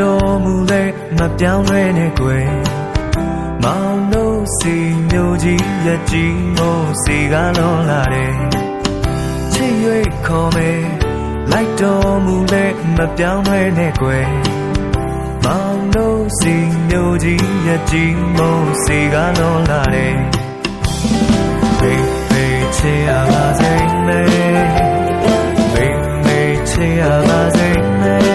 တော်မူလဲမပြောင်းလဲနဲ့ကွယ်မောင်တို့စီမျိုးကြီးရဲ့ကြီးမို့စီကလွန်လာတယ်ချစ်၍ခေါ်မယ်လိုက်တော်မူလဲမပြောင်းလဲနဲ့ကွယ်မောင်တို့စီမျိုးကြီးရဲ့ကြီးမို့စီကလွန်လာတယ်ဘေးဘေးချစ်ရပါစေမယ်ဘေးဘေးချစ်ရပါစေမယ်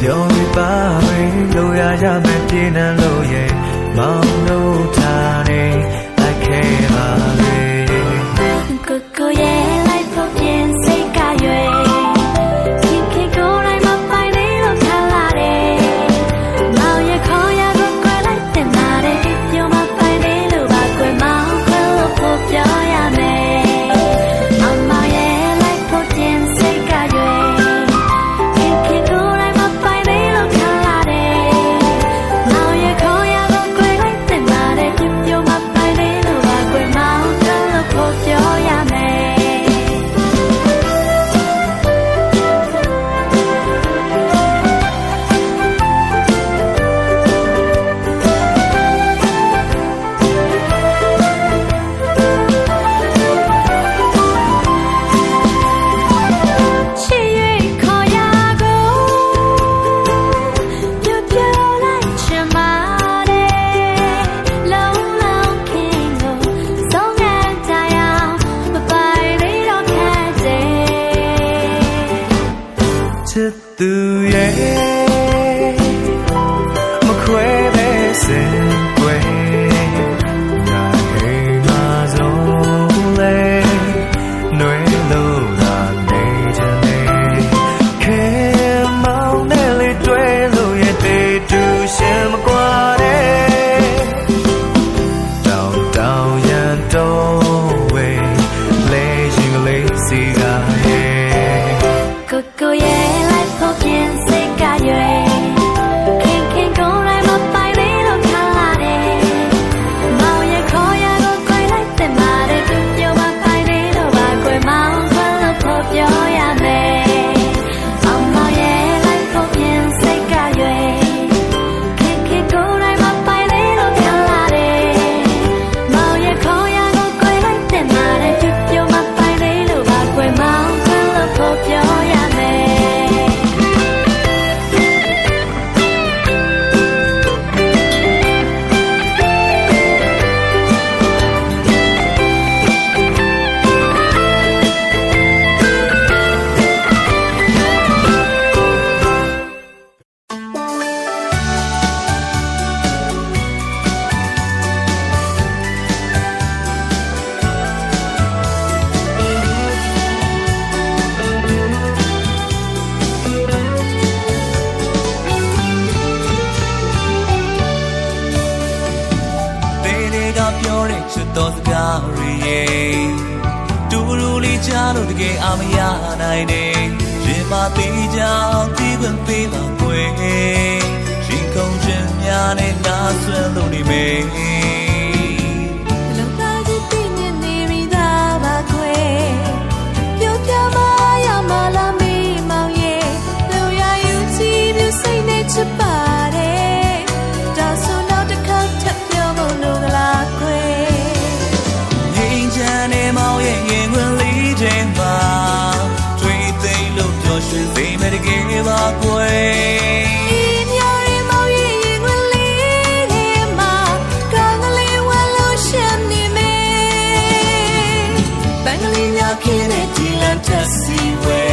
ပြောပြပါမယ်လို့ရမယ်ပြင်းနဲ့လို့ရဲ့မောင်တို့ထားနေလိုက်ခဲ့ပါလေကိုကိုရဲ့လိုက်ဖို့ပြင်စိတ်ကရွယ်ခင်ခင်ကိုယ်တိုင်းမပိုင်နေလို့ထားလာတယ်မောင်ရဲ့ခေါ်ရကိုကွယ်လိုက်တင်လာတယ်ပြောမပိုင်နေလို့ပါကွယ်မောင်လို့ဖို့ပြောရမယ်အမရဲ့လိုက်ဖို့ပြင်စိတ်ကရွယ်ခင်ခင်ကိုယ်တိုင်းမပိုင်နေလို့ထားလာတယ်မောင်ရဲ့ခေါ်ရကိုကွယ်လိုက်တင်လာတယ်ပြောမပိုင်နေလို့ပါကွယ်မောင်လို့ဖို့ပြောရမယ်သူရဲ့မခွဲပဲစင်ွယ်နာဟိမာဆုံးလေနှွေလို့လာနေချင်တယ်ခဲမောင်နဲ့လေးတွေ့လို့ရဲ့တေတူရှင်မကွာတဲ့တောင်တောင်ရန်တော့ဝေးလေရင်ကလေးစီကရဲ့ကိုကိုရဲ့ပြင်စိတ်ကရွယ်ခင်ခင်ကိုယ်တိုင်းမပိုင်နေလို့ထားလာတယ်မောင်ရဲ့ခေါ်ရကိုကွယ်လိုက်တင်လာတယ်ပြောမပိုင်နေလို့ပါကွယ်မောင်လို့ဖို့ပြောရမယ်အမရဲ့လိုက်ဖို့ပြင်စိတ်ကရွယ်ခင်ခင်ကိုယ်တိုင်းမပိုင်နေလို့ထားလာတယ်မောင်ရဲ့ခေါ်ရကိုကွယ်လိုက်တင်လာတယ်ပြောမပိုင်နေလို့ပါကွယ်မောင်လို့ဖို့ပြောရမယ်ပြောတဲ့ချစ်တော်စကားတွေတူတူလေးကြားလို့တကယ်အမရနိုင်တယ်ရင်မသေးကြပြီးခွင့်ပေးပါကွယ်ရှင်ခုံခြင်းများနဲ့နားဆွဲလို့နေမယ်လုံသားကြီးပြင်းနေမိသားပါကွယ်ပြောပြမရမလားမေးမောင်ရဲ့လူရယူကြည့်မြစိတ်နဲ့ချစ်ပါတယ်ဒါဆိုတော့တစ်ခါထပ်ပြောဖို့လိုလားကွယ်ငိမ့်ချမ်းနေမောင်ရဲ့ရင်ခွင်လေးချိန်မှာတွေ့သိလို့ပြောရွှင်စိတ်မဲ့တကယ်ပါကွယ်ခင်တဲ့ဒီလန်တက်စီဝဲ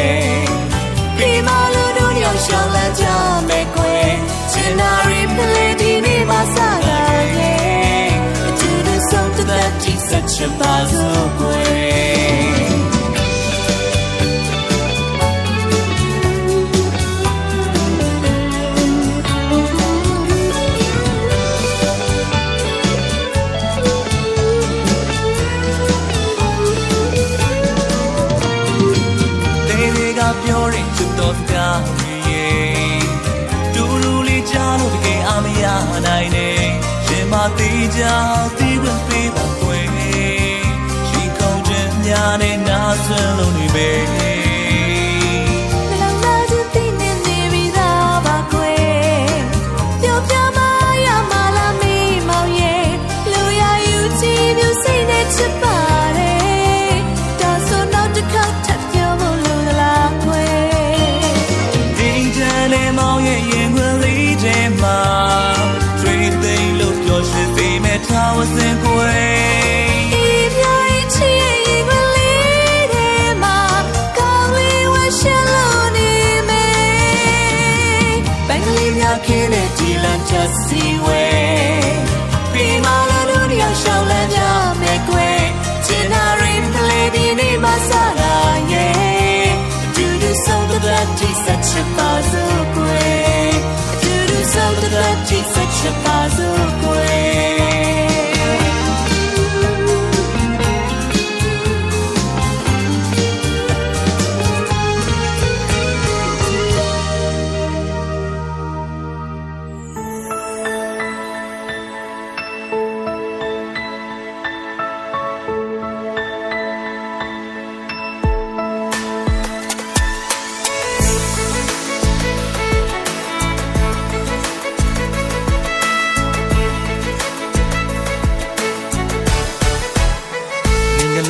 ဒီမလူတို့ရောက်ရှောင်းလာကြမယ်ကွယ်ချင်နာရီပလေဒီနေပါစားရဲ့အတူတူဆုံးတဲ့တိဆက်ချပါစို့ကွယ်ပြောရင်ချစ်တော်စကားတွေတူတူလေးကြားလို့တကယ်အမရနိုင်တယ်ရှင်မသေးကြသေးခွင့်ပေးပါကွယ်ရှင်ခုံခြင်းများနဲ့နားဆွဲလို့နေမယ်လောင်လာခြင်းသိနေပြီသားပါ ခင်တဲ့ဒီလမ်းချက်စီဝဲပြီးမှလည်းတို့တယောက်ရှောင်းလမ်းကြမယ်ကွယ်ချင်နာရင်ကလေးဒီနေ့မှစလာရဲ့တူတူဆုံးတဲ့ဒီဆက်ချပါစို့ကွယ်တူတူဆုံးတဲ့ဒီဆက်ချပါစို့ကွယ်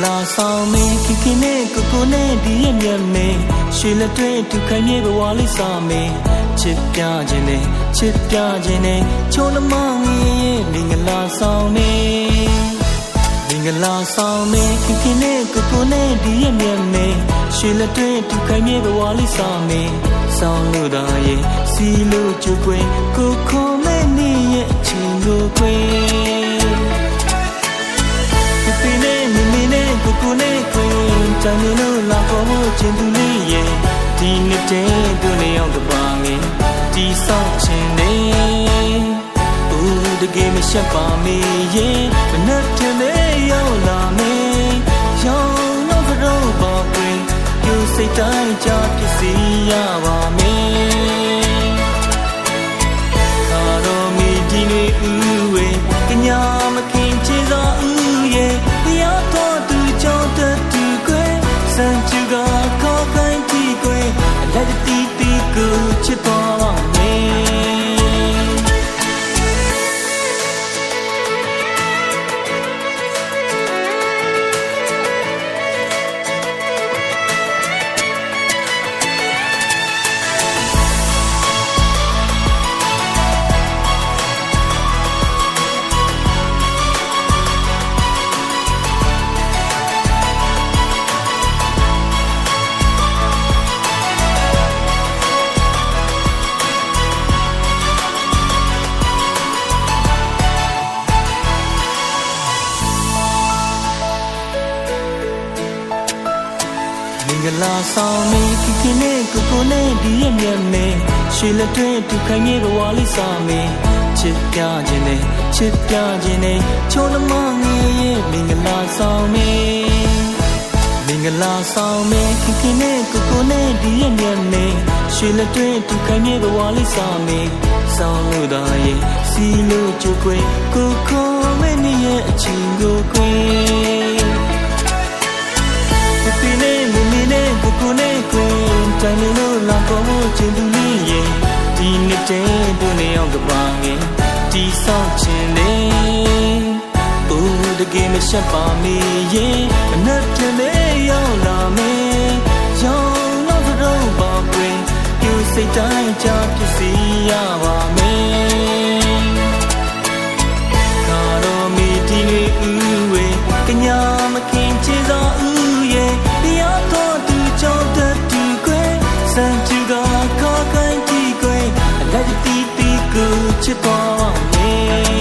လာဆောင်မင်းခင်ခင်နဲ့ကိုကိုနဲ့ဒီရဲ့မျက်မင်းရွှေလက်တွေသူခိုင်မြေဘဝလေးဆောင်မင်းချစ်ပြခြင်းနဲ့ချစ်ပြခြင်းနဲ့ချိုးလမောင်ရဲ့မင်္ဂလာဆောင်မင်းမင်္ဂလာဆောင်မင်းခင်ခင်နဲ့ကိုကိုနဲ့ဒီရဲ့မျက်မင်းရွှေလက်တွေသူခိုင်မြေဘဝလေးဆောင်မင်းဆောင်လို့တာရဲ့စီလို့ကြွယ်ကိုခေါ်မဲ့နေရဲ့အချင်းကိုခွေကိုနဲ့ခွင်တန်လို့လာဖို့ချင်သူလေးရဲ့ဒီနေ့တည်းတို့နေအောင်တပါငယ်ဒီဆောင်ချင်နေဦးတကယ်မရှက်ပါမေရဲ့မနှက်တယ်လေရောက်လာမေရောင်းတော့တော့ပါခွင်ပြူစိတ်တိုင်းကြဖြစ်စီရပါမေခါတော်မီဒီနေ့ဦးဝေကညာမခင်ချေသောဦးရဲ့တရားတော်စံချူကခေါ်ခိုင်းတီကွယ်လက်တီတီကိုချစ်တော်ပါမယ်မင်္ဂလာဆောင်မင်းခင်ခင်နဲ့ကိုကိုနဲ့ဒီရဲ့မျက်မင်းရွှေလက်တွေသူခိုင်မြေဘဝလေးဆောင်မင်းချစ်ပြခြင်းနဲ့ချစ်ပြခြင်းနဲ့ချိုးလမောင်ရဲ့မင်္ဂလာဆောင်မင်းမင်္ဂလာဆောင်မင်းခင်ခင်နဲ့ကိုကိုနဲ့ဒီရဲ့မျက်မင်းရွှေလက်တွေသူခိုင်မြေဘဝလေးဆောင်မင်းဆောင်လို့တာရဲ့စီလို့ကြွယ်ကိုခေါ်မဲ့နေရဲ့အချင်းကိုခွေကိုနဲ့ကိုတန်လို့လာဖို့ချင်သူလေးရဲ့ဒီနေ့တည်းတို့နေအောင်တပါငယ်ဒီဆောင်ချင်နေဦးတကယ်မရှက်ပါမေရဲ့မနှက်တယ်လေရောက်လာမေရောင်းတော့တော့ပါခွင်ပြူစိတ်တိုင်းကြဖြစ်စီရပါမေခါတော်မီဒီနေ့ဦးဝေကညာမခင်ချေသောဦးရဲ့တရားတော်စံချူကခေါ်ခိုင်းတီကွယ်လက်တီတီကိုချစ်တော်မယ်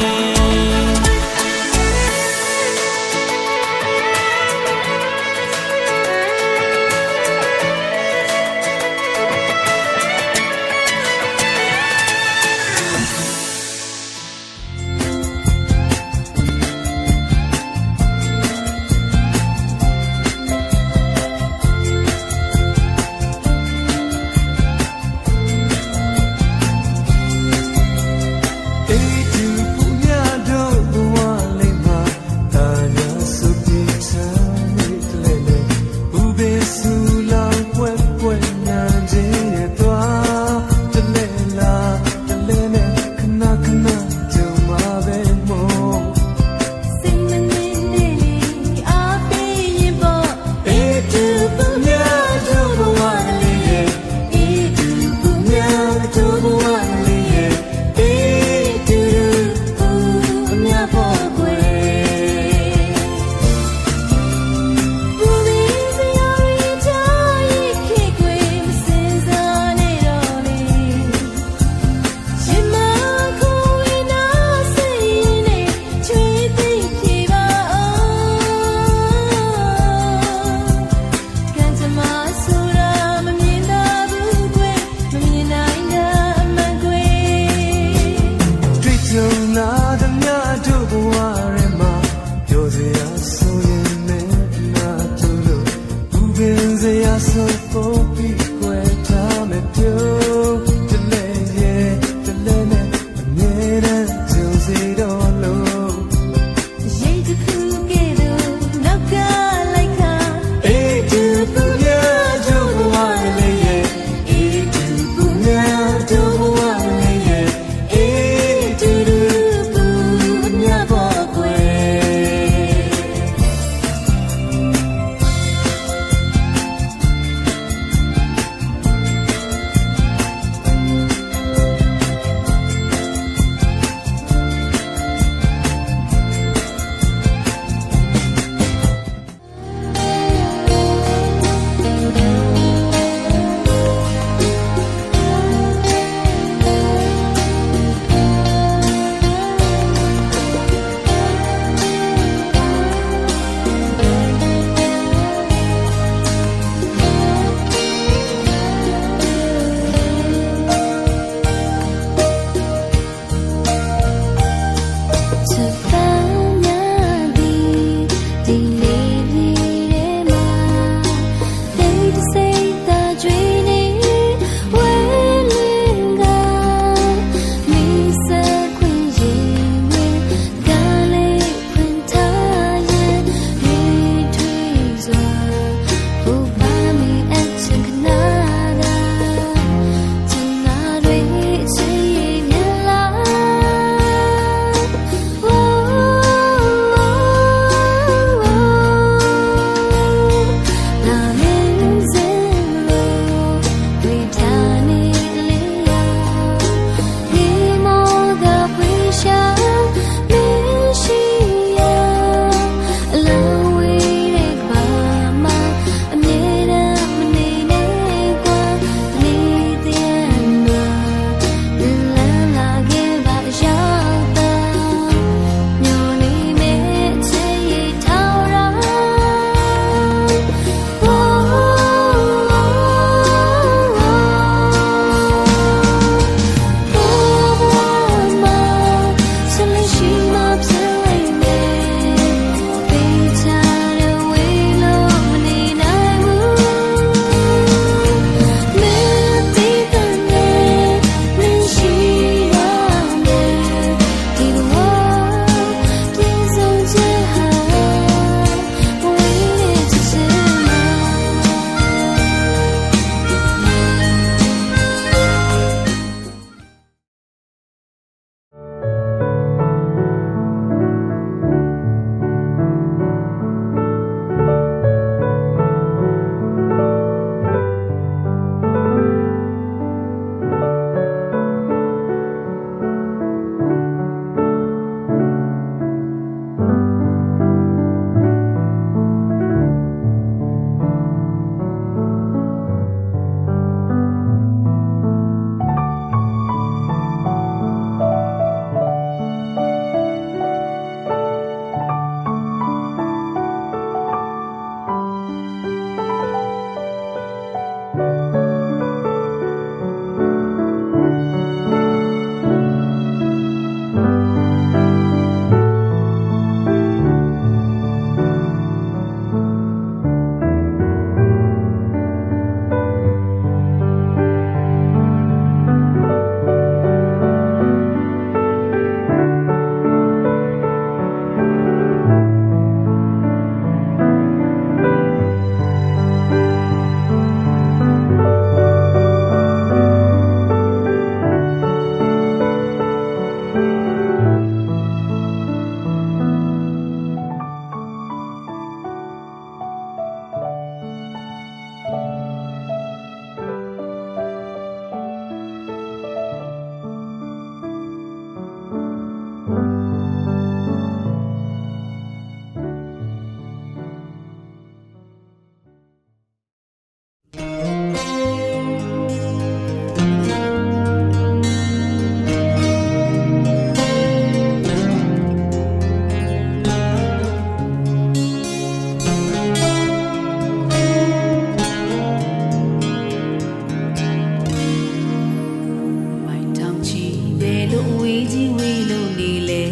လို့နေလေ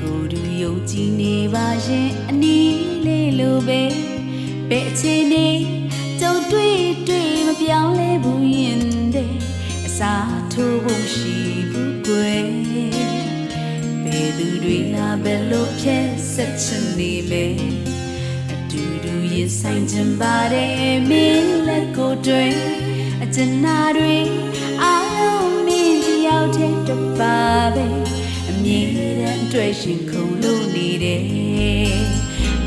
ကိုယ်သူယုံကြည်နေပါရင်အနည်းလေးလိုပဲဘယ်အချိန်နေကြုံတွေ့မပြောင်းလဲဘူးရင်တဲ့အစားထိုးဖို့ရှိဘူးကွယ်ဘယ်သူတွေလာဘယ်လိုဖြစ်ဆက်ချင်နေလဲအတူတူရင်ဆိုင်ချင်ပါတယ်မင်းလက်ကိုတွေ့အကျဉ်းနာတွေအားလုံးမင်းတယောက်တည်းတပါပဲအမြဲတမ်းတွေ့ရှင်ခုန်လို့နေတယ်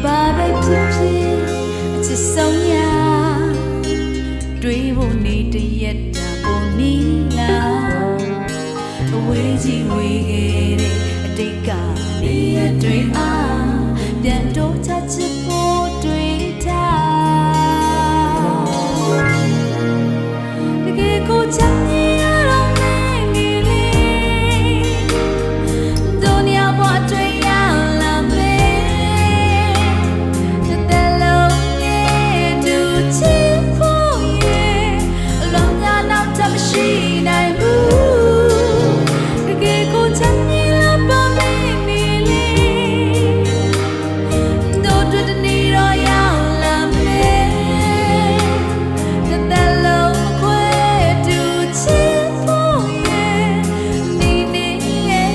ဘာပဲဖြစ်ဖြစ်အချစ်ဆုံးရာတွေ့ဖို့နေတရက်တာပေါ်နီလာအဝေးကြီးဝေးခဲ့တဲ့အတိတ်ကနေတွေ့အားပြန်တော့ချချစ်ဖို့တွေ့ထားတကယ်ကိုချမ်းမြေရတော့နေလေဒုနီယာဘဝတွေ့ရလာမယ်တဲ့လုံးရဲ့သူချစ်ဖို့ရဲ့အလုံးများနောက်ထပ်မရှိနိုင်ဘူးတကယ်ကိုချမ်းမြေလာပါမယ်နေလေတို့တွေ့တဲ့နေတော့ရောက်လာမယ်တဲ့လုံးမခွဲသူချစ်ဖို့ရဲ့နေနေရဲ့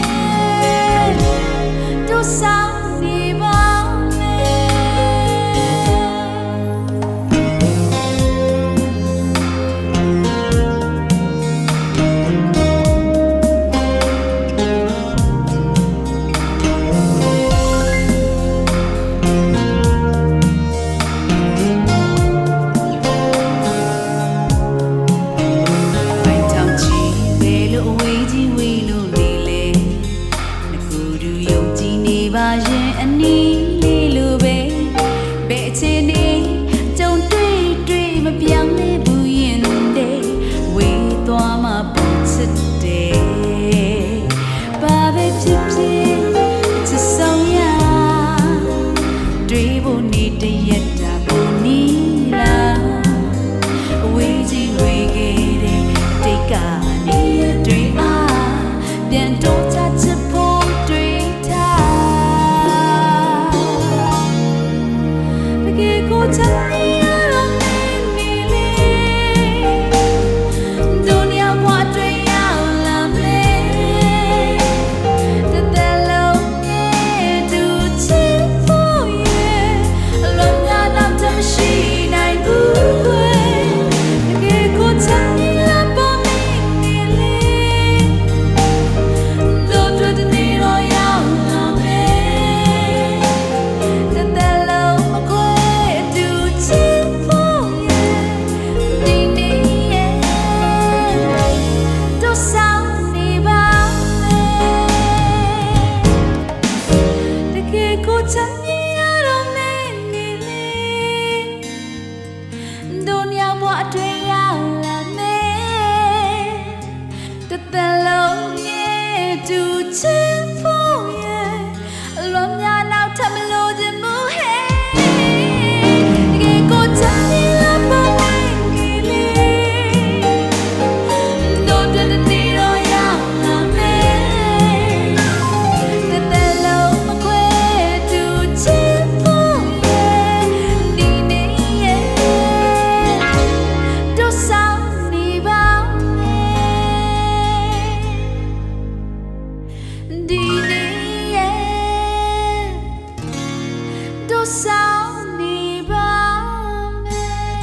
တို့ဆောင်နေပါမယ်အိုင်တောင်ချီလေလို့ဝေးကြီးဝေးလို့နေလေကိုယ်သူယုံကြည်နေပါရင်အနည်းလေးလိုပဲဘယ်အချိန်နေကြုံတွေ့မပြောင်းလဲဘူးရင်တဲ့ဝေးသွားမှပုံချစ်တယ်ဘာပဲဖြစ်ဖြစ်ချစ်ဆုံးရာတွေ့ဖို့နေတရက်တာပုံနီလာအဝေးကြီးဝေးခဲ့တဲ့တိတ်ကနေတွေ့အားပြန်တော့ချချစ်ဖို့တွေ့ထားတကယ်ကိုချမ်းမြေရတော့နေလေဒုနီယာဘဝတွေ့ရောက်လာမယ်တဲ့လုံးရဲ့သူချစ်ဖို့ရဲ့အလုံးများနောက်ထပ်မရှိနိုင်ဘူးကွယ်တကယ်ကိုချမ်းမြေလာပါမယ်နေလေတို့တွေ့တဲ့နေတော့ရောက်လာမယ်တဲ့လုံးမခွဲသူချစ်ဖို့ရဲ့ဒီနေရဲ့တို့ဆောင်နေပါမယ်တကယ်ကိုချမ်းမြေရတော့နေလေဒုနီယာဘဝအတွင်းရောက်လာမယ်တဲ့လုံးရဲ့သူချစ်ဖို့ရဲ့အလုံးများနောက်ထပ်မလို့ခြင်းဘူးဟဲ့တကယ်ကိုချမ်းမြေလာပါမယ်နေလေတို့တွေ့တဲ့နေတော့ရောက်လာမယ်တဲ့လုံးမခွဲသူချစ်ဖို့ရဲ့ဒီနေရဲ့တို့ဆောင်နေပါမယ်ဒီနေရဲ့တို့ဆောင်နေပါမယ်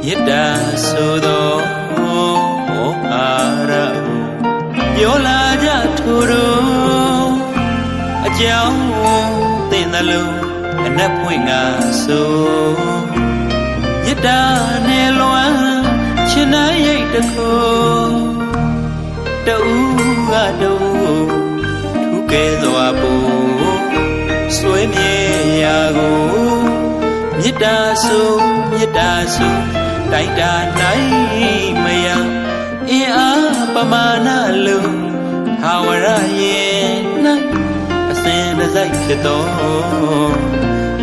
ယတ္တာဆိုသောအာရပြောလာကြထို့တော့အကြောင်းသင်သလုံးအနက်ဖွင့်ငါဆိုယတ္တာနဲ့လွမ်းချင်နိုင်ရိတ်တခုတူကတူထူကဲစွာပူ ဆွေးမြေရာကိုမေတ္တာဆုတိုက်တာနိုင်မယအင်းအားပမာဏလုံးဟာဝရရဲ့၌အစဉ်တစိုက်ဖြစ်တော်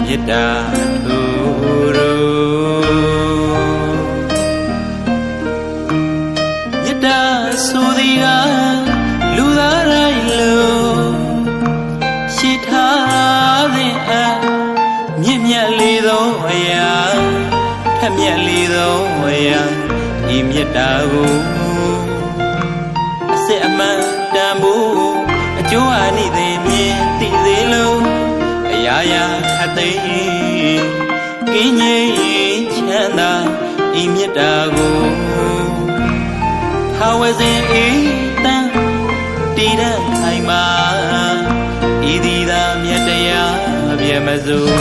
မေတ္တာထူရိုမေတ္တာဆိုသည်ကလူသားတိုင်းလုံးရှိထားတဲ့အမြင့်မြတ်လေသောအရာထက်မြက်လေသောအရာဤမေတ္တာကိုအစစ်အမှန်တန်ဖို့အကျိုးအာနိသင်မြင်သိသေးလို့အရာရာခတ်သိမ်းကင်းငြိမ်းချမ်းသာဤမေတ္တာကိုဟာဝစဉ်အေးတန်တည်တဲ့ခိုင်မာဤသည်သာမြတ်တရားပြမစို့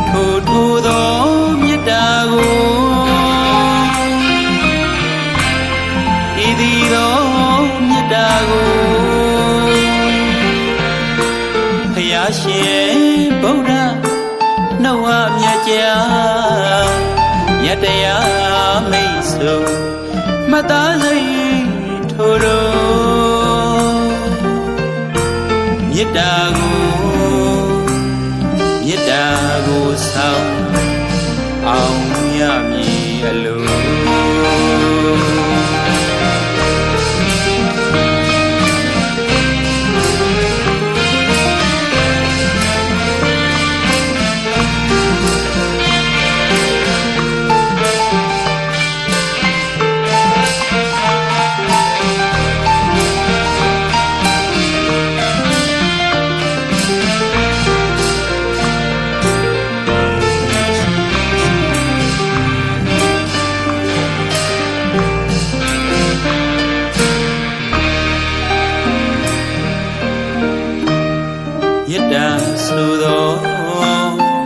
ထိုသောမေတ္တာကိုဤသည်သောမေတ္တာကိုဘုရားရှင်ဗုဒ္ဓနှုတ်ဟာမြတ်ကြားယတတရားမိတ်ဆွေမသားစိတ်ထိုတော်မေတ္တာကိုဆောင်အောင်ရမည်အလိုမေတ္တာဆိုသော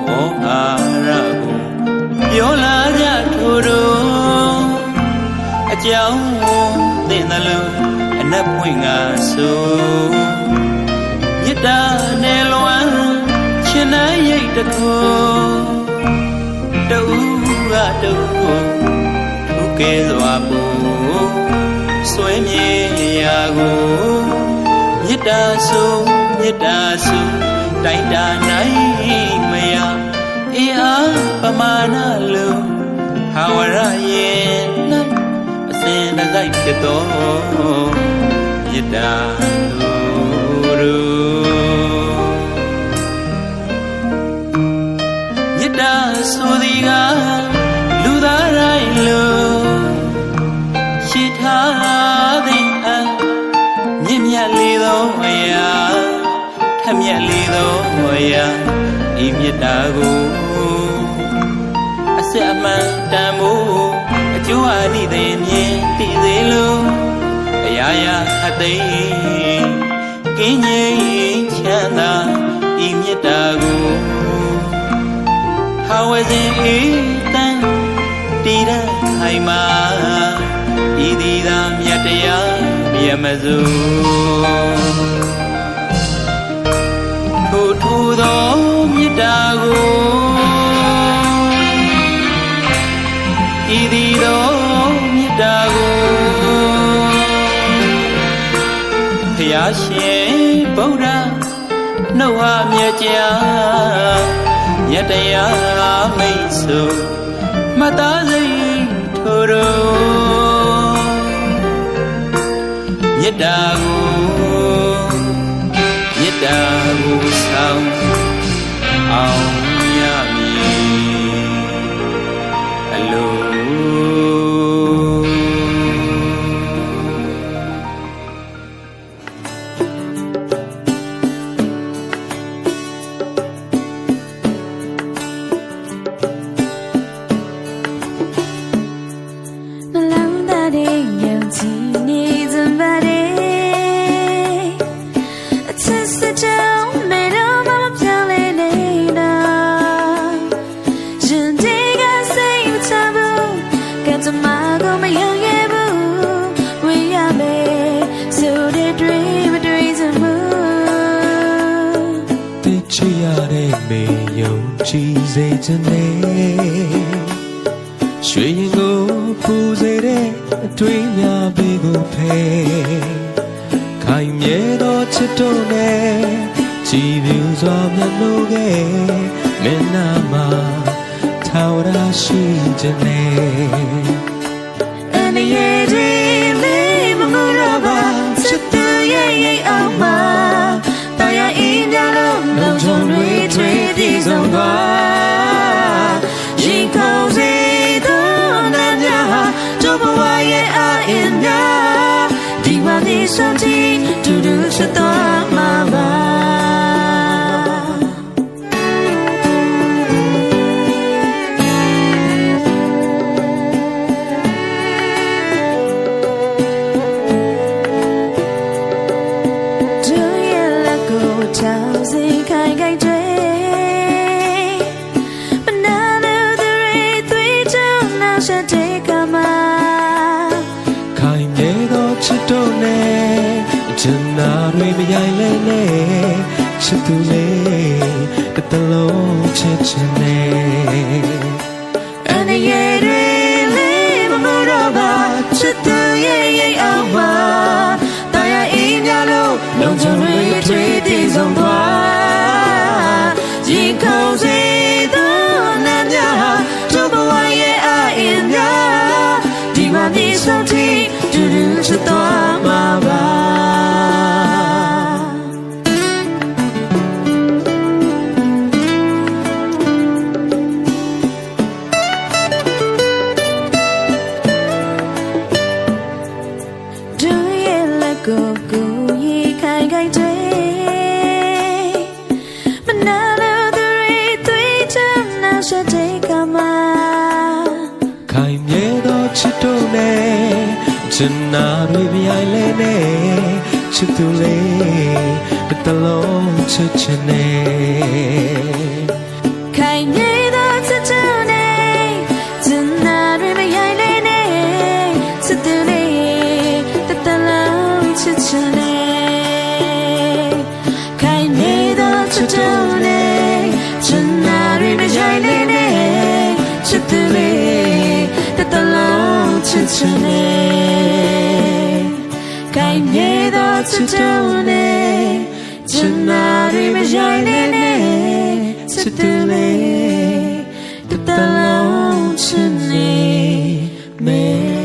ဝေါဟာရကိုပြောလာကြထိုတော်အကြောင်းသိသလိုအနက်ပွင့်ငါဆိုမေတ္တာနယ်လွမ်းရှင်နိုင်ရိတ်တခုတူကတူထုကဲစွာပူဆွေးမြေရာကိုမေတ္တာဆိုတိုက်တာနိုင်မယအင်းအားပမာဏလုံးဟာဝရရဲ့၌အစဉ်တစိုက်ဖြစ်တော်မေတ္တာလူမေတ္တာဆိုသည်ကလူသားတိုင်းလုံးရှိထားတဲ့အမြင့်မြတ်လေသောအရာထက်မြက်လေသောအရာဤမေတ္တာကိုအစစ်အမှန်တန်ဖို့အကျိုးအာနိသင်မြင်သိသေးလို့အရာရာခတ်သိမ်းကင်းငြိမ်းချမ်းသာဤမေတ္တာကိုဟာဝစဉ်အေးတန်တည်တဲ့ခိုင်မာဤသည်သာမြတ်တရားပြမစို့ထိုသောမေတ္တာကိုဤသည်သောမေတ္တာကိုဘုရားရှင်ဗုဒ္ဓနှုတ်ဟာမြတ်ကြားယတတရားမိတ်ဆွေမသားစိတ်ထိုတော်မေတ္တာကိုဆောင်အောင်ရမည်အလိုမလောင်တဲ့ယုံကြည်နေစံပါတယ် ကြည်စေခြင်းနဲ့ရွှေရင်ကိုပူစေတဲ့အတွေ့များပေကိုဖယ်ခိုင်မြဲသောချစ်တို့နဲ့ကြည်ပြူစွာမျက်နှာကမင်းနာမှာထာဝရရှိခြင်းနဲ့အနေရဲ့ဒီလေးမမရပါချစ်သူရဲ့အောင်မှာတရားအင်းကြလို့လုံးချုံတွေထွေးတည်ဆုံးသွားရင်ခုန်စေသောနာများတို့ဘဝရဲ့အင်းများဒီမှာနေစံတီတူတူချစ်သွားမှာပါချင်နာတွေမရိုင်လဲနဲ့ချစ်သူလေးတစ်တလုံးချစ်ချင်နေအနေရဲ့လေးမမတော့ပါချစ်သူရဲ့အောင်ပါတရားအင်းများလို့လုံးချုံတွေထွေးတည်ဆုံးသွားရင်ခုန်စေသောနာများတို့ဘဝရဲ့အင်းများဒီမှာနေဆုံးထိတူတူချစ်သွားမှာပါချင်နာတွေပြိုင်လဲနဲ့ချစ်သူလေးတစ်တလုံးချစ်ချင်နေခိုင်မြေသောချစ်သူနဲ့ချင်နာတွေပြိုင်လဲနဲ့ချစ်သူလေးတစ်တလုံးချစ်ချင်နေခိုင်မြေသောချစ်သူနဲ့ချင်နာတွေပြိုင်လဲနဲ့ချစ်သူလေးတစ်တလုံးချစ်ချင်နေခိုင်မြေသောချစ်သူနဲ့ချင်နာတွေမရိုင်းနဲ့ချစ်သူလေးတစ်တလုံးချစ်နေမယ်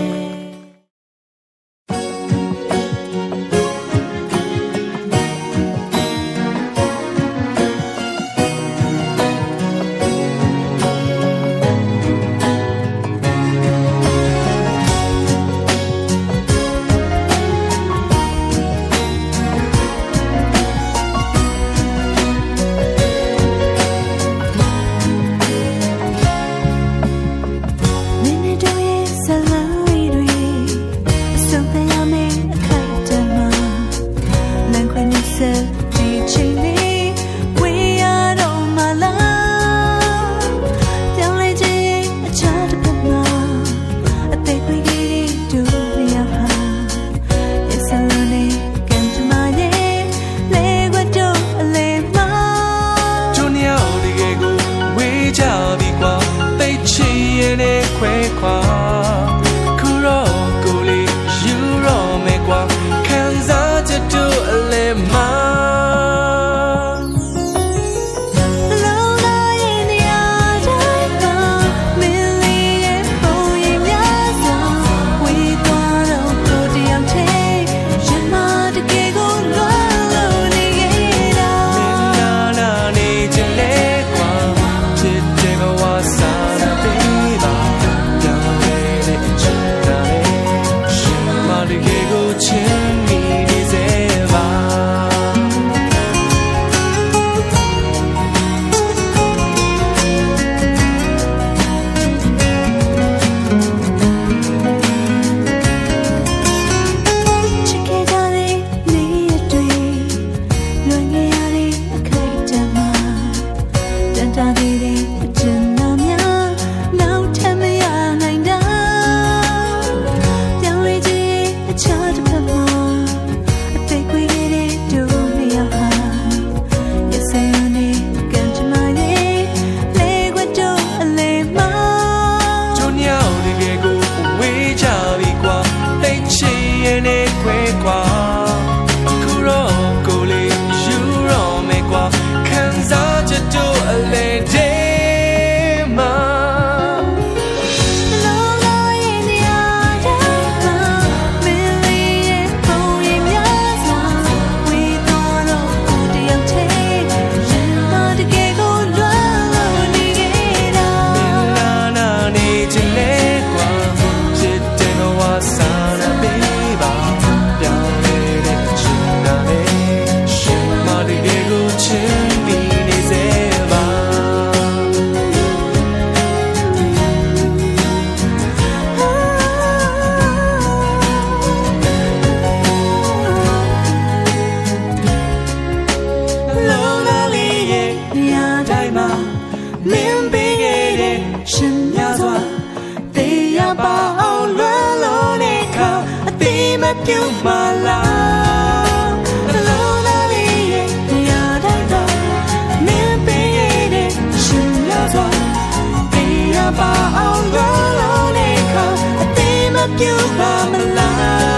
လ ပြုတ်မှလားအလုံးသားလေးရဲ့ရတဲ့တော့မင်းပေးရတဲ့ရှင်ရစွာအေးရပါအောင်လုံးလေးခါအသေးမပြုတ်ပါမလား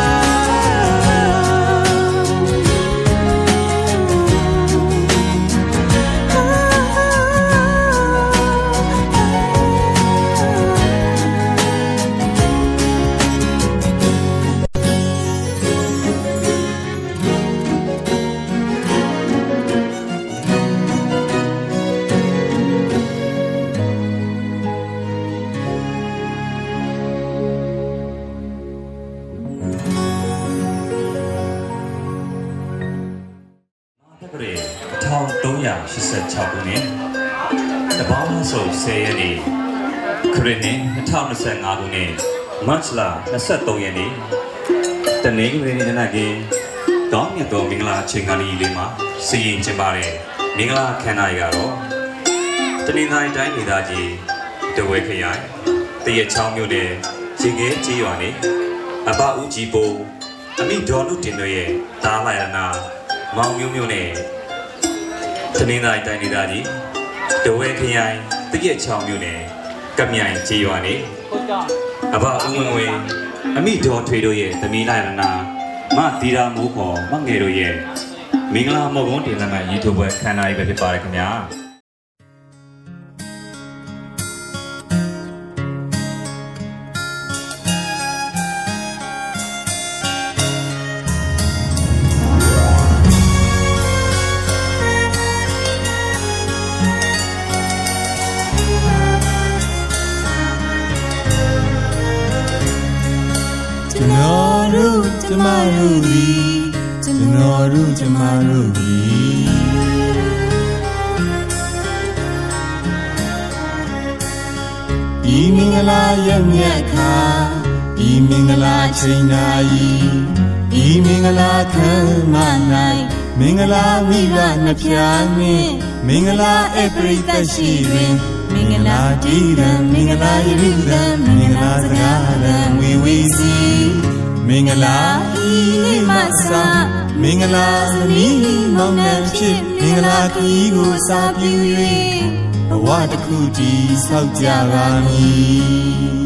1386ခုနှစ်တပေါင်းဆို10ရက်နေ့ခရစ်နှစ်2025ခုနှစ်မတ်လ23ရက်နေ့တနင်္ဂနွေနေ့ညနေကောင်းမြတ်သောမင်္ဂလာချိန်ကာလလေးမှာစီရင်ကျင်းပတဲ့မင်္ဂလာခမ်းနားကြီးကတော့တနင်္သာရီတိုင်းဒေသကြီးတဝဲခရိုင်တရက်ချောင်းမြို့နယ်ရေခဲကြီးရွာနေအဘဦးကြီးပိုးအမိဒေါ်နုတင်တို့ရဲ့တားလိုက်ရနာမောင်မျိုးမျိုးနဲ့တနင်္သာရီတိုင်းဒေသကြီးတဝဲခရိုင်တရက်ချောင်းမြို့နယ်ကမြိုင်ကြီးရွာနေအဘဦးဝင်ဝေအမိဒေါ်ထွေတို့ရဲ့သမီးလိုက်ရနာမတီရာမိုးခေါ်မငယ်တို့ရဲ့မင်္ဂလာမော်ကွန်းတင်လက်မှတ်ရေးထိုးပွဲခမ်းနားရေးပဲဖြစ်ပါတယ်ခင်ဗျာကျမတို့ဒီဤမင်္ဂလာရဲ့မြတ်ခါဤမင်္ဂလာချိန်နာဤမင်္ဂလာခံမနိုင်မင်္ဂလာမိဘနှစ်ဖြာနှင့်မင်္ဂလာအပရိသတ်ရှိတွင်မင်္ဂလာတည်ရန်မင်္ဂလာယရုဒံမင်္ဂလာစကားရန်ဝေဝေစီမင်္ဂလာဤနေ့မှစမင်္ဂလာသမီးမောင်နှံဖြစ်မင်္ဂလာခီးကိုစာပြု၍ဘဝတစ်ခုတည်ဆောက်ကြပါမည်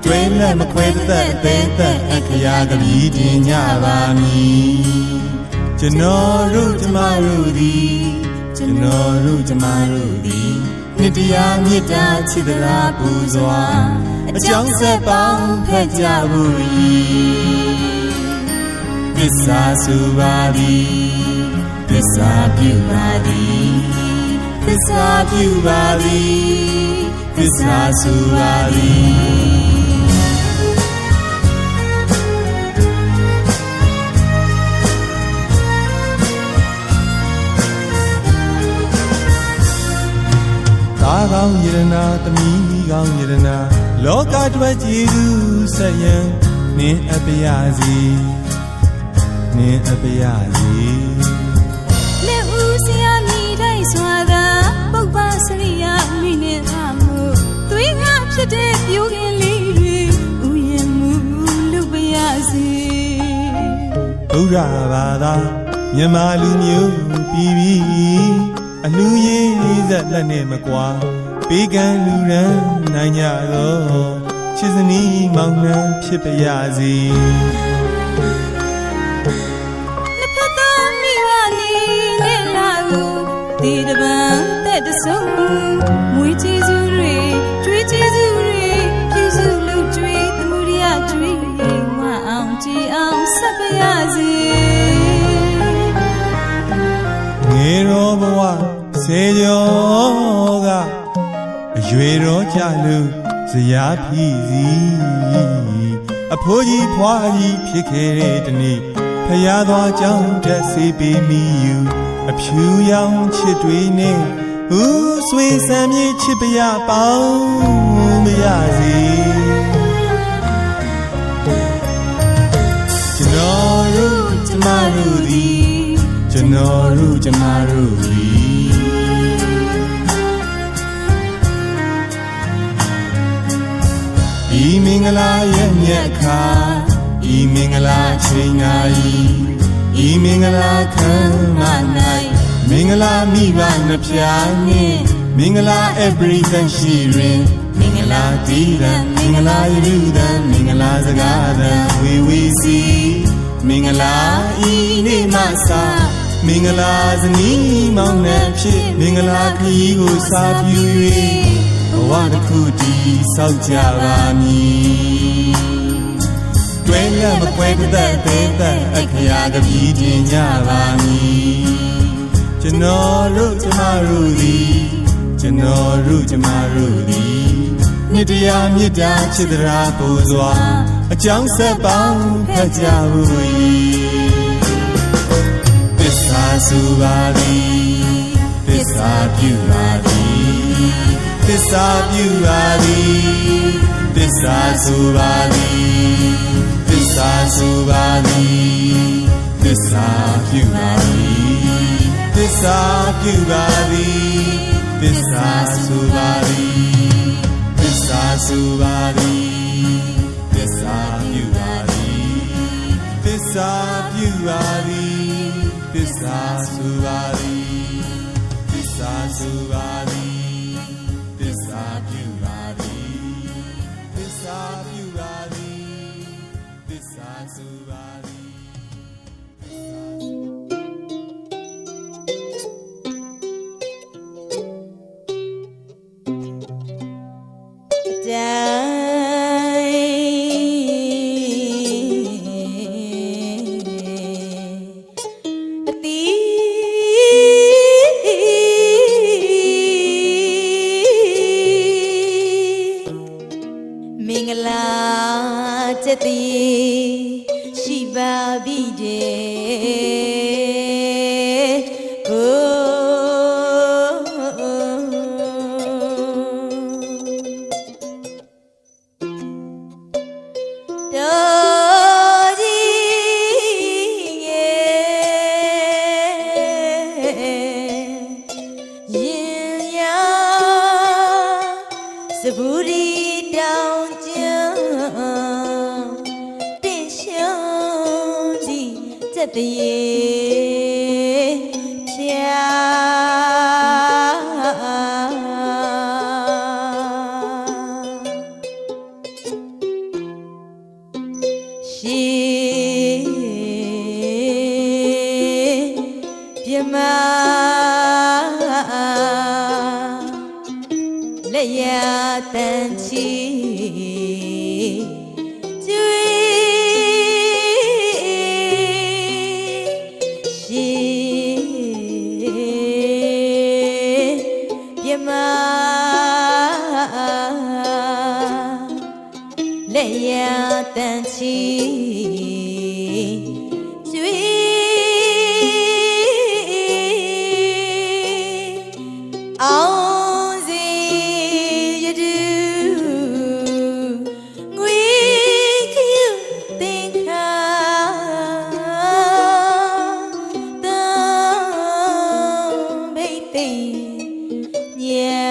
တွင်လည်းမခွဲသက်သေးသက်အခရာကပြီးတင်ကြပါမည်ကျွန်တော်တို့ကျမတို့သည်နှစ်တရားမေတ္တာချစ်တရားပူဇော်အကြောင်းဆက်ပေါင်းဖက်ကြဖို့ဤသစ္စာစုပါသည်သစ္စာပြုပါသည်သစ္စာပြုပါသည်သစ္စာစုပါသည်သားကောင်းယရနာသမီးကောင်းယရနာလောကအတွက်ကျေးဇူးဆက်ရန်နင်းအပယစီလက်ဦးစရာမိတိုင်းစွာသာပုပ္ပစရိယမိနေပါမှုသွေးငါဖြစ်တဲ့ပြိုခင်လေးတွေဥယျာဉ်မှုလူပယစီဘုရားဘာသာမြမလူမျိုးပြီးအလူရေးဇက်လက်နဲ့မကွာပေးကမ်းလူရန်နိုင်ကြတော့ချစ်စနီးမောင်နှံဖြစ်ပါရစေနှစ်ဖက်သားမိဘနေနဲ့လာကိုဒီတပံတဲ့တဆုံမွေးကျေးဇူးတွေကျွေးကျေးဇူးတွေပြုစုလုပ်ကျွေးသမှုရိယကျွေးဝအောင်ကြည်အောင်ဆက်ပါရစေငယ်ရောဘဝစေကျော်ကအရွယ်တော်ကြလို့ဇရာဖြစ်စီအဖိုးကြီးဖွားကြီးဖြစ်ခဲ့တဲ့တနေ့ဖယားသွားကြောင်းတက်စေပေးမိယူအဖြူရောင်ချစ်တွေနဲ့ဦးဆွေဆံမြေချစ်ပရပေါင်းမရစေကျွန်တော်တို့ကျမတို့သည်ဤမင်္ဂလာရဲ့မြတ်ခါ ဤမင်္ဂလာချိန်နာဤမင်္ဂလာခံမနိုင်မင်္ဂလာမိဘနှပြနှင့်မင်္ဂလာ everything ရှိရင်မင်္ဂလာတီးရန်မင်္ဂလာယူရန်မင်္ဂလာစကားရန်ဝေစီမင်္ဂလာဤနေ့မှစမင်္ဂလာဇနီးမောင်နှံဖြစ်မင်္ဂလာခရီးကိုစာပြု၍ဘဝတစ်ခုတည်ဆောက်ကြပါမည်တွဲလက်မကွဲတဲ့သေးတဲ့အခရာကပြည်တင်ကြပါမည်ကျွန်တော်တို့ကျမတို့သည်ကျွန်တော်တို့ကျမတို့သည်မြတ်တရားမြတ်တာချစ်တရားပူစွာအကြောင်းဆက်ပေါင်းဖတ်ကြဘူးသစ္စာဆိုပါသည်သစ္စာပြုပါသည်သစ္စာပြုပါသည်သစ္စာဆိုပါသည်သစ္စာဆိုပါသည်သစ္စာပြုပါသည်သစ္စာပြုပါသည်သစ္စာဆိုပါသည်သစ္စာဆိုပါသည်သစ္စာပြုပါသည်သစ္စာပြုပါသည်သစ္စာဆိုပါသည်သစ္စာဆိုပါသည်သစ္စာပြုပါသည်သစ္စာပြုပါသည်သစ္စာဆိုပါသည်မင်္ဂလာချက်တည်းရှိပါပြီတဲ့ကိုတော်ကြီးငယ်ရင်ရစပူရီတောင်ကျတင်ရှောင်းကြီးချက်တည်းဖြာရှိပြမလက်ရတန်ချီကျွေရှိပြမလက်ရတန်ချီကျွေအောင်စီရတူငွေခယူသင်္ခါတောင်းဘိတ်သိညာ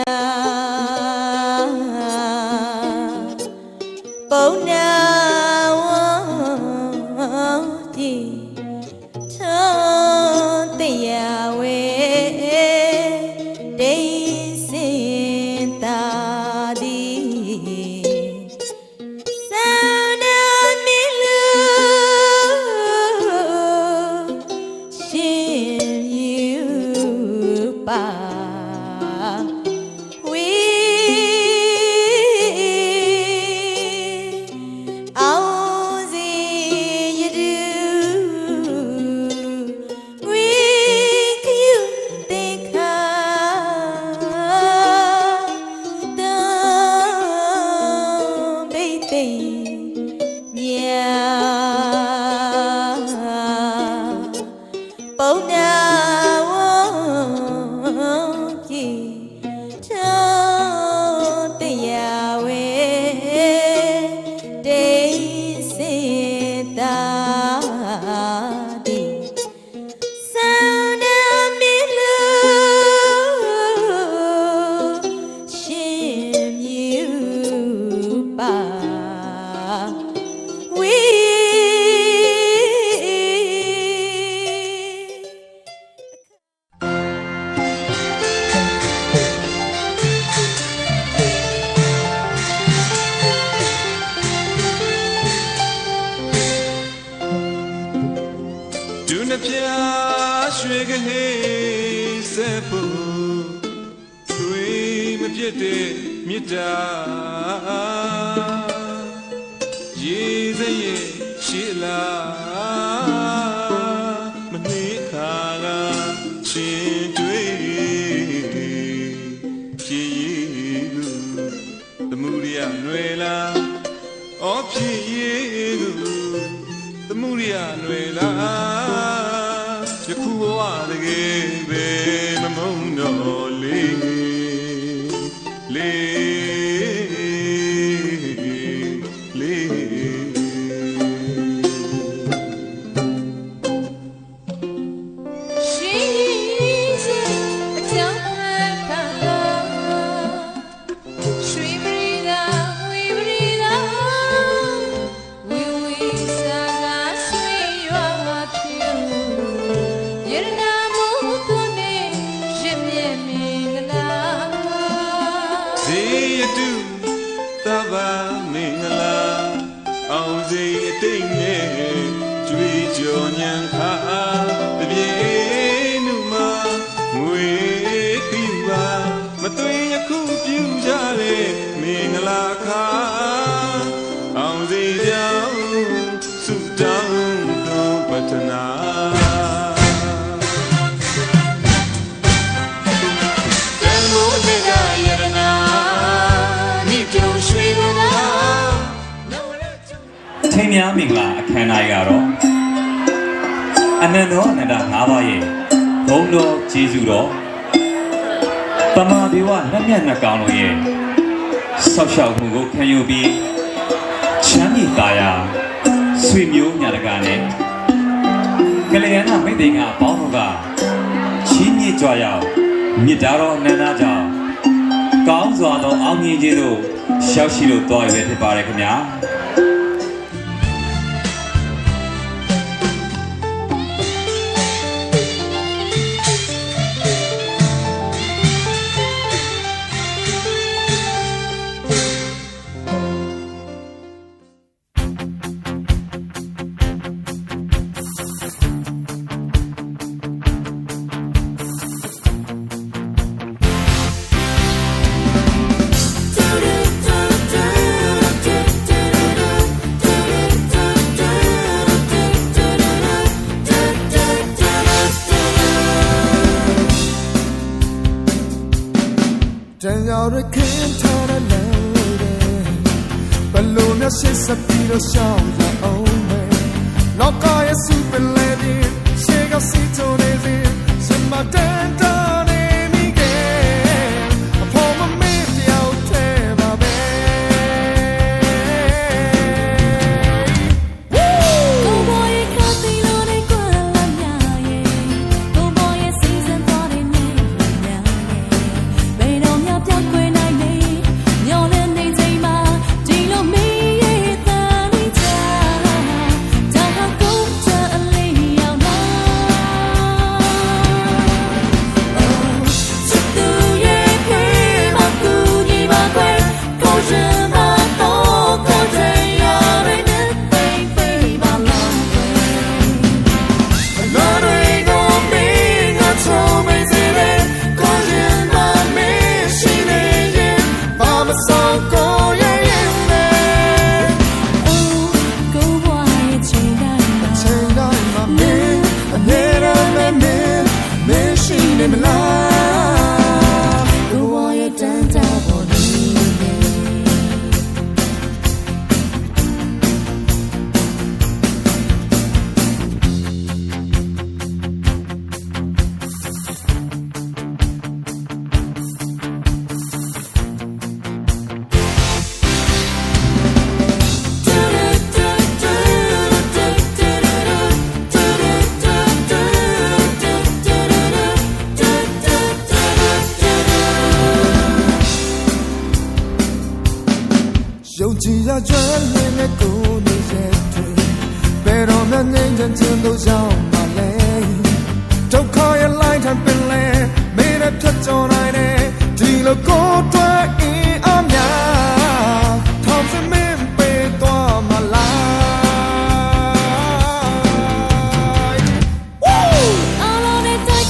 ပုံနာဝ ကဟေးစေဖို့သွေးမပြတ်တဲ့မြတ်တာရေစရဲ့ရှိလားမနှေးခါကချင်းတွေ့ကြည်ရည်သူသမှုရိယနွယ်လားအော်ဖြစ်ရည်သူသမှုရိယနွယ်လားယခုဘဝတကယ်ပဲမမုန်းတော့လေးထင်းများမင်္ဂလာအခမ်းအနားကတော့အနန္တောအနန္တ၅ပါးရဲ့ဘုံတော်ကျေးဇူးတော်တမန်တော်လက်မြတ်နှကောင်တို့ရဲ့ဆောက်ရှောက်မှုကိုခံယူပြီးချမ်းမြေသာယာဆွေမျိုးညာတကာနဲ့ကလျာဏမိတ်တိန်ကအပေါင်းတို့ကချင်းမြင့်ကြွရောက်မြစ်တာတော်အနန္တကြောင့်ကောင်းစွာသောအောင်မြင်ခြင်းတို့ရောက်ရှိလို့တော်ရပဲဖြစ်ပါတယ်ခင်ဗျာShit, Sapiro, show your own man. No guy is super lady. Shake a seat on it. Send my dad on any game. Upon my meat, out there, my babe. Oh boy, you can't be on a good oh boy, you season for the name. They don't have to go in. You're in the team. Deal me. Gia chuyên lên cố đi dệt thuyền, bề đó men nhanh chân chân đâu giàu mà lên. Trong khói lại thành bên lề, mê đẹp thật cho này nè, chỉ là cố toa ý ám nhà, thầm sẽ mềm bề toa mà lại. Alo để tay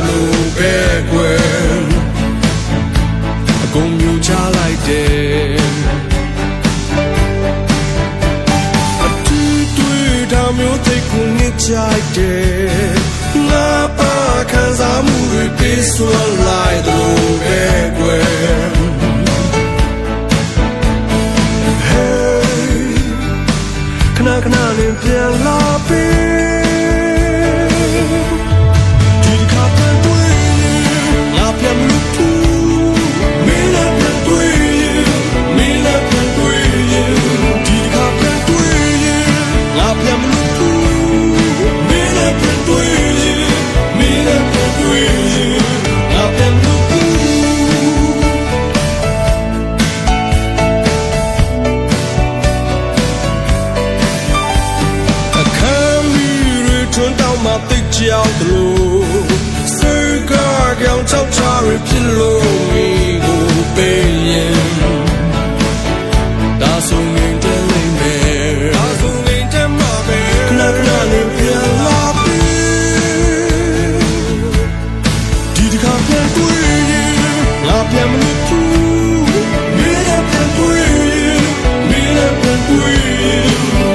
သလိုပဲကွယ်အကုန်မြူချလိုက်တယ်အတူတွေ့တာမျိုးသိကူညစ်ကြိုက်တယ်ငါပါခံစားမှုတွေပြေးဆွမ်းလိုက်သလိုပဲကွယ်ခဏခဏလေးပြန်လာပြီဒီခါပြန်တွေ့ရင်ငါပြန်မလို့ဘူးမင်းလည်းပြန်တွေ့ရင်မင်းလည်းပြန်တွေ့ရင်ဒီခါပြန်တွေ့ရင်ငါပြန်မလို့ဘူးမင်းလည်းပြန်တွေ့ရင်မင်းလည်းပြန်တွေ့ရင်ငါပြန်မလို့ဘူးထွန်းတောင်းမှသိကြောက်သလိုစိတ်ကကြောင်ချောက်ချရဖြစ်လို့မိကိုပေးရင်ဒါဆိုရင်တည်းလိမ့်မယ်ဒါဆိုရင်တည်းမှာပဲခဏခဏလေးပြန်လာပြီဒီတစ်ခါပြန်တွေ့ရင်ငါပြန်မလို့ဘူးမင်းလည်းပြန်တွေ့ရင်မင်းလည်းပြန်တွေ့ရင်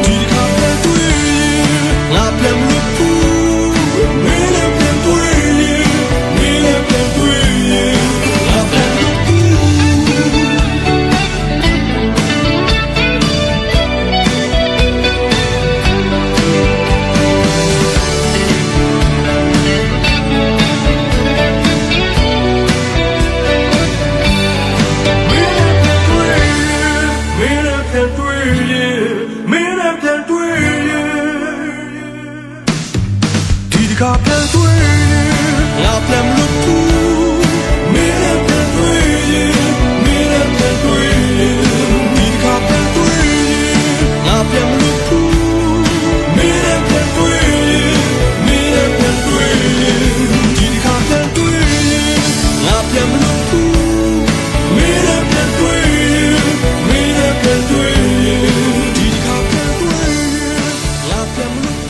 ဒီတစ်ခါပြန်တွေ့ရင်ငါပြန်မလို့ခါပြန်တွေ့ရင်ငါပြန်မလို့ဘူးမင်းလည်းပြန်တွေ့ရင်မင်းလည်းပြန်တွေ့ရင်ဒီခါပြန်တွေ့ရင်ငါပြန်မလို့ဘူးမင်းလည်းပြန်တွေ့ရင်မင်းလည်းပြန်တွေ့ရင်ဒီခါပြန်တွေ့ရင်ငါပြန်မလို့ဘူးမင်းလည်းပြန်တွေ့ရင်မင်းလည်းပြန်တွေ့ရင်ဒီခါပြန်တွေ့ရင်ငါပြန်မလို့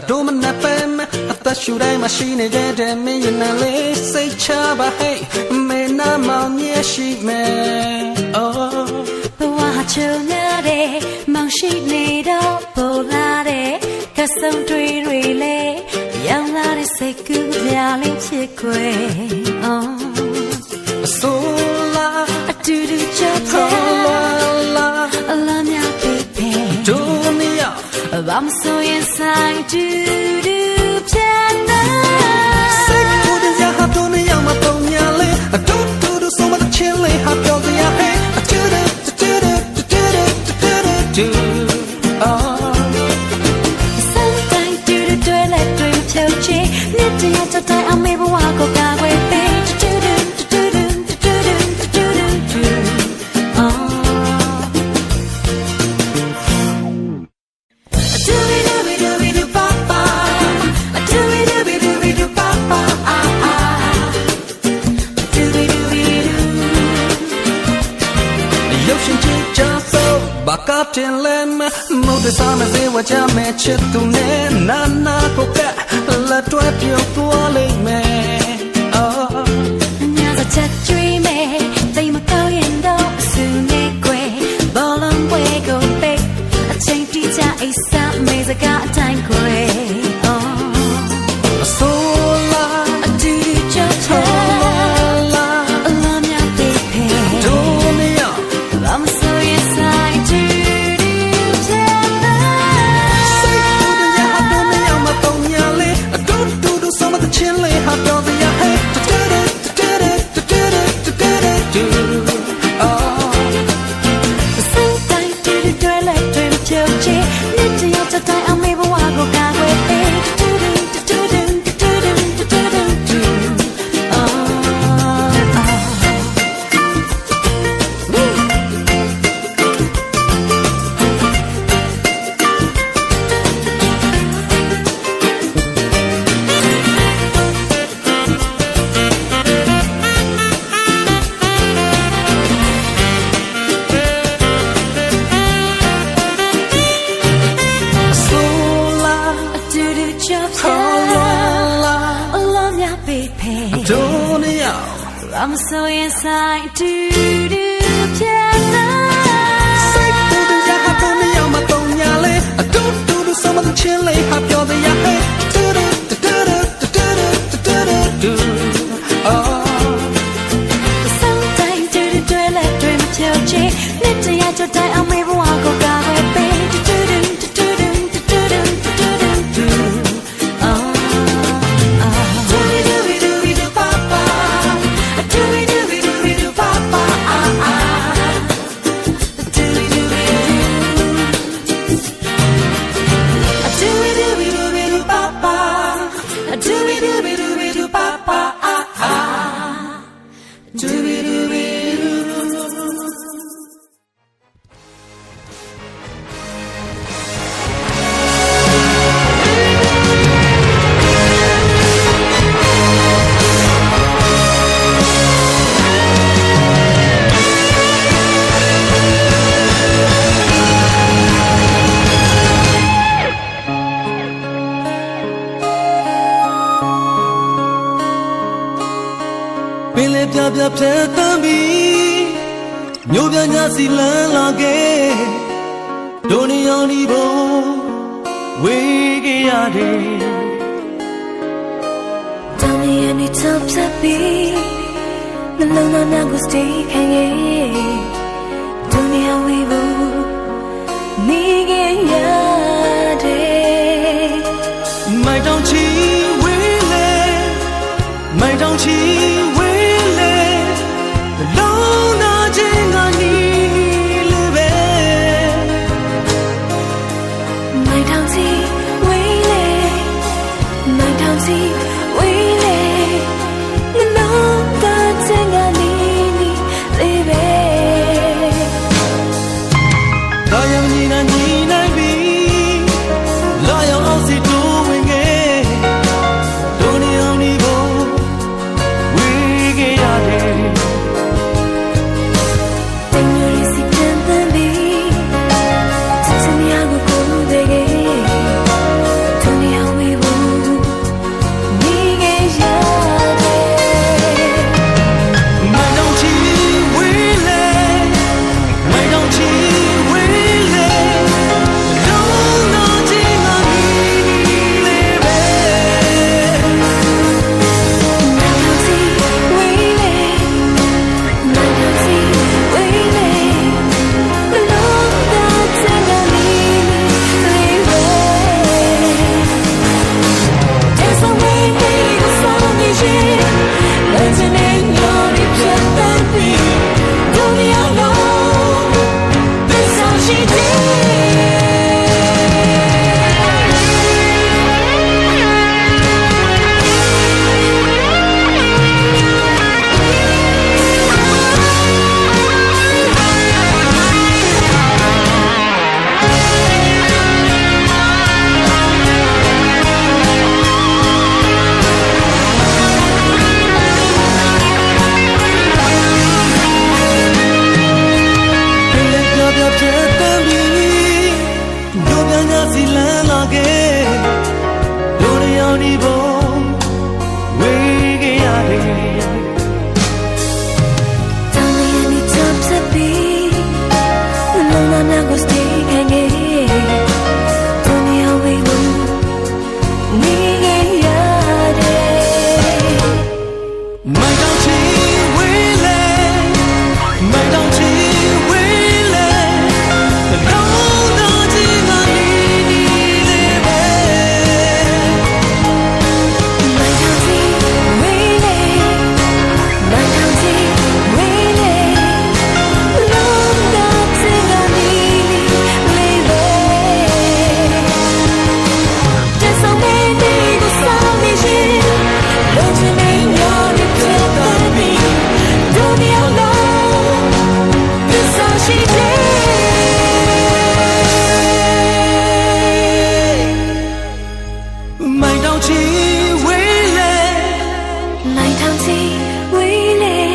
တို့မနှပဲမအသက်ရှူတိုင်းမှာရှိနေတဲ့မင်းရင်နဲ့လေးစိတ်ချပါဟဲ့မင်းနာမောင်မြဲရှိမယ်အော်ဘဝချုံရတဲ့မောင်ရှိနေတော့ပေါ်လာတဲ့ကဆုံတွေတွေလေရောင်လာတဲ့စိတ်ကူးပြလေးဖြစ်ခွေအော်အဆိုလာအတူတူချပ်လာအလမ်းများပေပေတို့မရI'm so inside to do piano. Say good as your heart on your matonyale. I don't do so much chili hot dog in your head. I do. Sometimes do the toilet dream chochi. Knitting at the time I maybe walk away. Tin lem mo de sa me se wa cha me chit tu ne na na ko ka la twa pyo twa lai me oh nya sa chat dream me dai ma ko yin do su ne kwe bolong we go back a chain ti cha ai sa me sa ka time kwe oh so la do just la la nya pe pe do me ya I'm so inside to chili hot I'm so inside do do piano စိတ်တူတူရဟာပုံနဲ့ရောက်မတော့ညာလေအတူတူတူစမတဲ့ချင်းလေးဟာပြောတဲ့ရဟဲ့တူတူတူတူတူတူတူတူအော် Sometimes do do do let dream till che Let the ya cho dai I'm able to go ga we be do do do do do do do do do oh do do do do papa do do do do papa do do do do papa do do do papa doပင်လေပြပြဖြတ်တမ်းပြီးမြို့ပြညာစီလန်းလာခဲ့ဒုနီယောင်ဒီဘုံဝေးခဲ့ရတယ် Tell me any times I be No no no no go stay hanging Tell me how we will Need it မိုက်တောင်ချီဝေးလေမိုက်တောင်ချီဝေးလေလုံးနာခြင်းကနီးလေပဲ My town see we lay My town see we lay No no that thing I need baby ဒါယမနီနာညီနိုင်ပြီလာရောက်အောင်စီတိုးဝင်ခဲ့ဒုနီအောင်ဒီဘုံဝေးခဲ့ရတယ် Then you see them be To me I go go bege To me how we will Need it မိုက်တောင်ချီဝေးလေမိုက်တောင်ချီဝေးလေလုံးနာခြင်းကနီးလေပဲ My town see we lay My town see we lay No that thing I need baby There's a way we go from the shit Let's in your deep baby Don't be alone That's all sheပင်လေပြပြဖြတ်တမ်းပြီးမြို့ပြညာစီလန်းလာခဲ့ဒုနီအောင်ဒီဘုံဝေးခဲ့ရတယ် Tell me any times I be No no no go stay hanging Tell me how we will Need it မိုက်တောင်ချီဝေးလေမိုက်တောင်ချီဝေးလေလုံးနာခြင်းကနီးလေပဲ My town see we lay My town see we lay Love that thing I need baby There's so many go some shit Don't you need your deep baby Don't be alone That's all she did မိုက်တောင်ချီဝေးလေ My town see we lay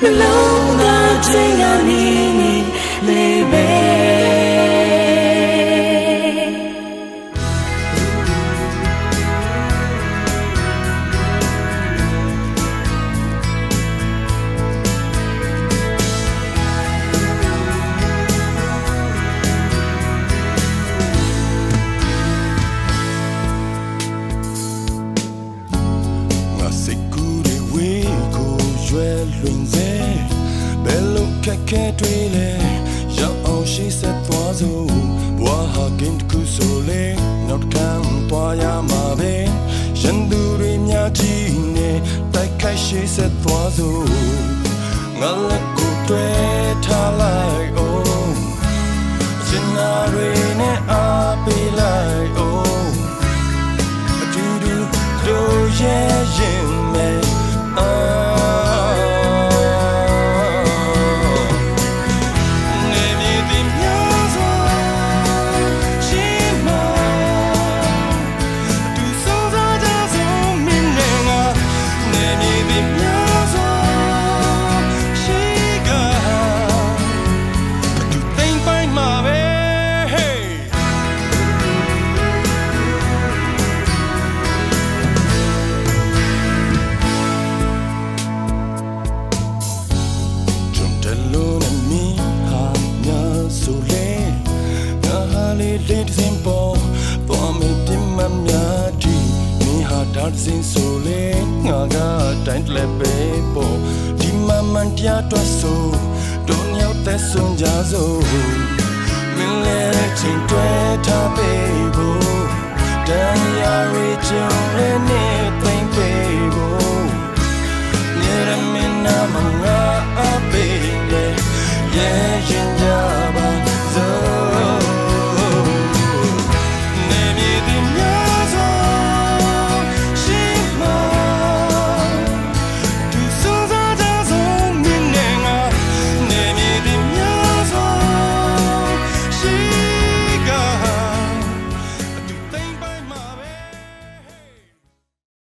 Alone that thing I need baby ခက်ခဲတွေလေရောက်အောင်ရှိဆက်သွားစို့ဘွာဟာကင်းတခုဆိုလေနောက်တစ်ခါသွားရမှာပဲရန်သူတွေများကြီးနဲ့တိုက်ခိုက်ရှိဆက်သွားစို့ငါလက်ကိုတွေ့ထားလိုက်အောင်စင်နာတွေနဲ့အားပေးလိုက်အောင်အတူတူတို့ရဲ့ရင်မဲ့Let simple for me timamya di mi ha dat sin so le nga ga tain le pepo di maman tia twa so don yaw the sun ja so min le chin twe tha pe bo dan ya ri chon le ne